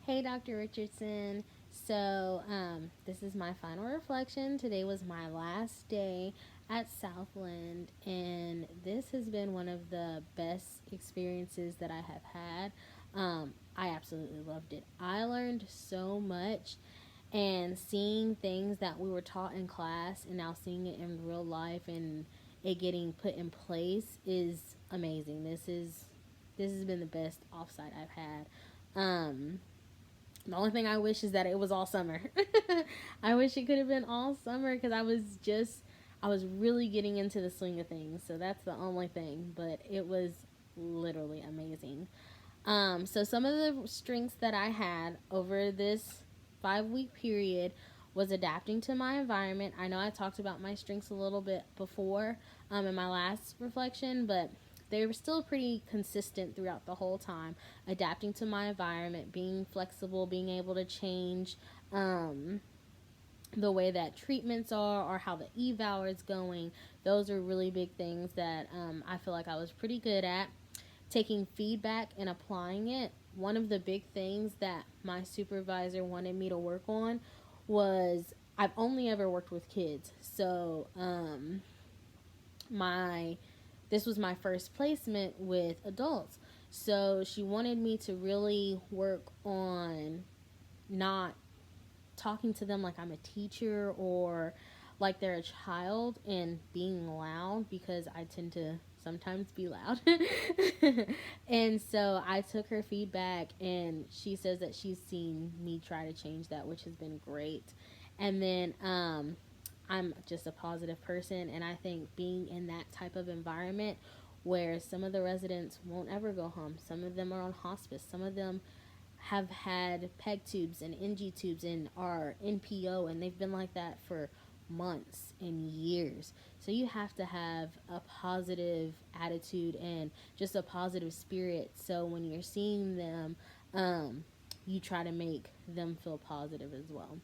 Hey, Dr. Richardson. This is my final reflection. Today was my last day at Southland, and this has been one of the best experiences that I have had. I absolutely loved it. I learned so much, and seeing things that we were taught in class and now seeing it in real life and it getting put in place is amazing. This has been the best offsite I've had. The only thing I wish is that it was all summer. I wish it could have been all summer because I was really getting into the swing of things. So that's the only thing, but it was literally amazing. So some of the strengths that I had over this 5 week period was adapting to my environment. I know I talked about my strengths a little bit before in my last reflection, but they were still pretty consistent throughout the whole time. Adapting to my environment, being flexible, being able to change the way that treatments are or how the eval is going. Those are really big things that I feel like I was pretty good at. Taking feedback and applying it. One of the big things that my supervisor wanted me to work on was I've only ever worked with kids. My this was my first placement with adults. So she wanted me to really work on not talking to them like I'm a teacher or like they're a child and being loud because I tend to sometimes be loud. And so I took her feedback and she says that she's seen me try to change that, which has been great. And then I'm just a positive person, and I think being in that type of environment where some of the residents won't ever go home, some of them are on hospice, some of them have had PEG tubes and NG tubes and are NPO, and they've been like that for months and years. So you have to have a positive attitude and just a positive spirit. So when you're seeing them, you try to make them feel positive as well.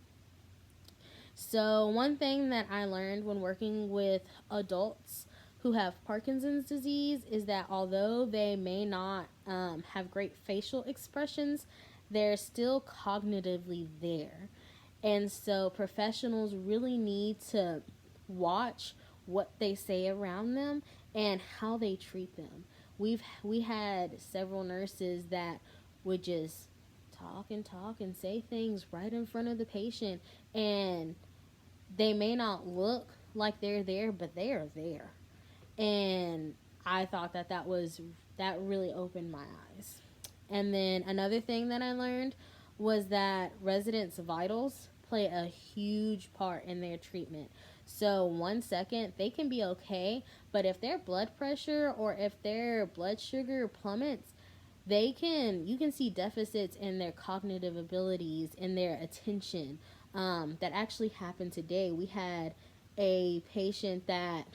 So, one thing that I learned when working with adults who have Parkinson's disease is that although they may not have great facial expressions, they're still cognitively there. And so, professionals really need to watch what they say around them and how they treat them. We had several nurses that would just talk and say things right in front of the patient, and they may not look like they're there, but they are there. And I thought that really opened my eyes. And then another thing that I learned was that residents' vitals play a huge part in their treatment. So 1 second they can be okay, but if their blood pressure or if their blood sugar plummets, you can see deficits in their cognitive abilities, in their attention. That actually happened today. We had a patient that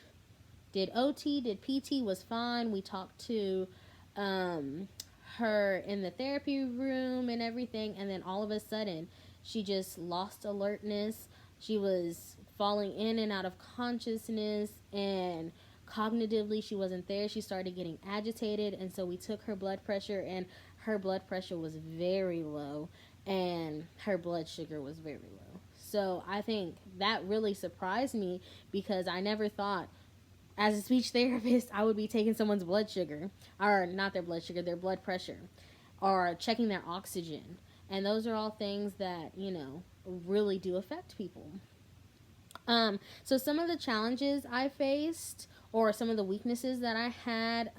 did OT, did PT, was fine. We talked to her in the therapy room and everything, and then all of a sudden she just lost alertness. She was falling in and out of consciousness, and cognitively she wasn't there. She started getting agitated, and so we took her blood pressure, and her blood pressure was very low and her blood sugar was very low. So I think that really surprised me because I never thought as a speech therapist I would be taking someone's blood sugar, or not their blood sugar, their blood pressure, or checking their oxygen. And those are all things that, really do affect people. So some of the challenges I faced or some of the weaknesses that I had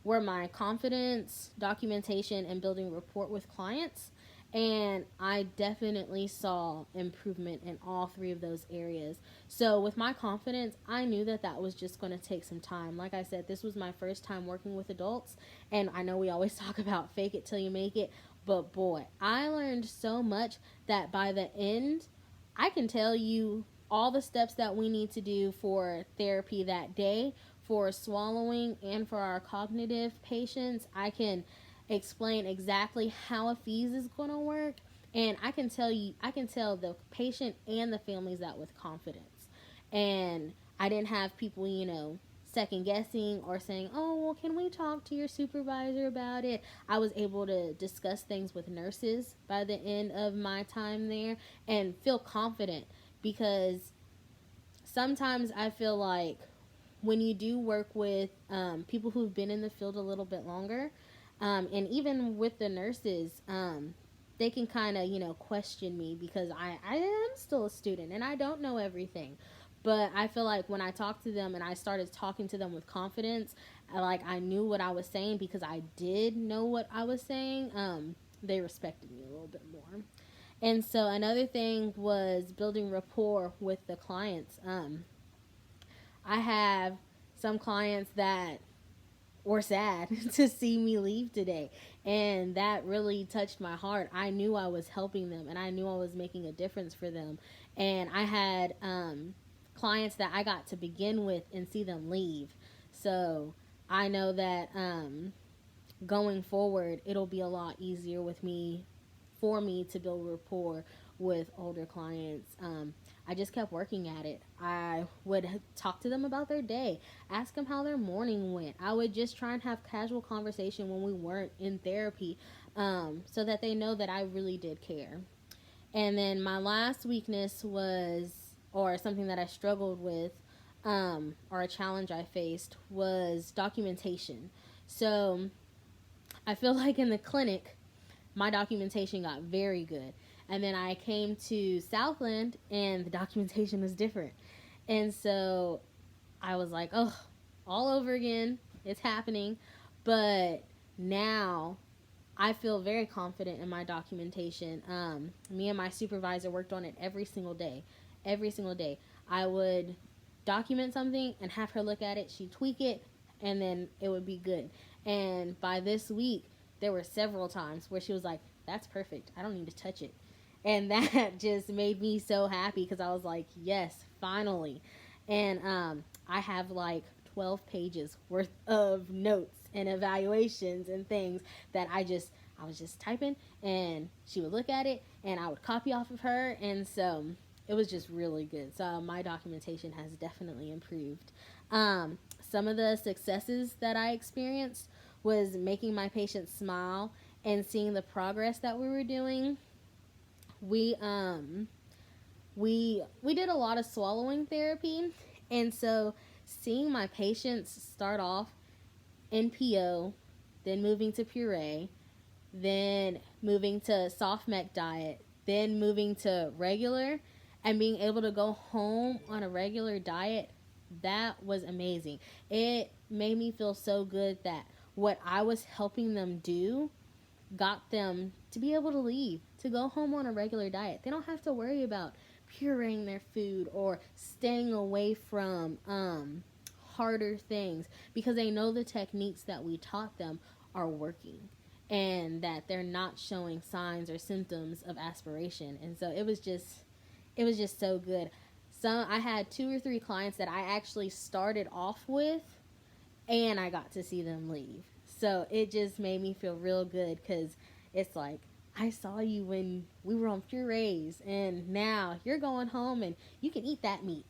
were my confidence, documentation, and building rapport with clients. And I definitely saw improvement in all three of those areas. So with my confidence, I knew that was just going to take some time. Like I said, this was my first time working with adults, and I know we always talk about fake it till you make it, but boy, I learned so much that by the end, I can tell you all the steps that we need to do for therapy that day, for swallowing, and for our cognitive patients. I can explain exactly how a fees is going to work, and I can tell the patient and the families that with confidence. And I didn't have people, second guessing or saying, oh, well, can we talk to your supervisor about it? I was able to discuss things with nurses by the end of my time there and feel confident, because sometimes I feel like when you do work with people who've been in the field a little bit longer, and even with the nurses, they can kind of, question me because I am still a student and I don't know everything. But I feel like when I talked to them and I started talking to them with confidence, I knew what I was saying because I did know what I was saying. They respected me a little bit more. And so another thing was building rapport with the clients. I have some clients that were sad to see me leave today, and that really touched my heart. I knew I was helping them and I knew I was making a difference for them. And I had clients that I got to begin with and see them leave. So I know that going forward, it'll be a lot easier for me to build rapport with older clients. I just kept working at it. I would talk to them about their day, ask them how their morning went. I would just try and have casual conversation when we weren't in therapy, so that they know that I really did care. And then my last weakness was, or something that I struggled with, or a challenge I faced, was documentation. So I feel like in the clinic, my documentation got very good. And then I came to Southland and the documentation was different. And so I was like, oh, all over again. It's happening. But now I feel very confident in my documentation. Me and my supervisor worked on it every single day. Every single day. I would document something and have her look at it. She'd tweak it, and then it would be good. And by this week, there were several times where she was like, that's perfect. I don't need to touch it. And that just made me so happy because I was like, yes, finally. And I have 12 pages worth of notes and evaluations and things that I was just typing, and she would look at it and I would copy off of her. And so it was just really good. So my documentation has definitely improved. Some of the successes that I experienced was making my patients smile and seeing the progress that we were doing. We did a lot of swallowing therapy, and so seeing my patients start off in PO, then moving to puree, then moving to soft mech diet, then moving to regular, and being able to go home on a regular diet, that was amazing. It made me feel so good that what I was helping them do got them to be able to leave, to go home on a regular diet. They don't have to worry about pureeing their food or staying away from harder things, because they know the techniques that we taught them are working and that they're not showing signs or symptoms of aspiration. And so it was just so good. I had 2 or 3 clients that I actually started off with and I got to see them leave. So it just made me feel real good, because it's like, I saw you when we were on purees, and now you're going home and you can eat that meat.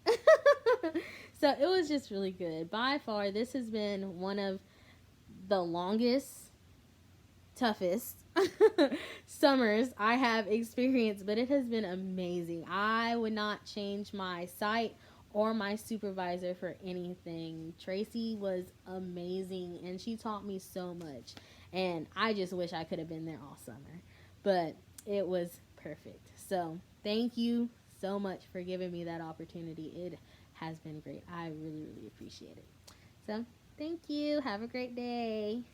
So it was just really good. By far, this has been one of the longest, toughest summers I have experienced, but it has been amazing. I would not change my site or my supervisor for anything. Tracy was amazing, and she taught me so much, and I just wish I could have been there all summer, but it was perfect. So thank you so much for giving me that opportunity. It has been great. I really, really appreciate it. So thank you. Have a great day.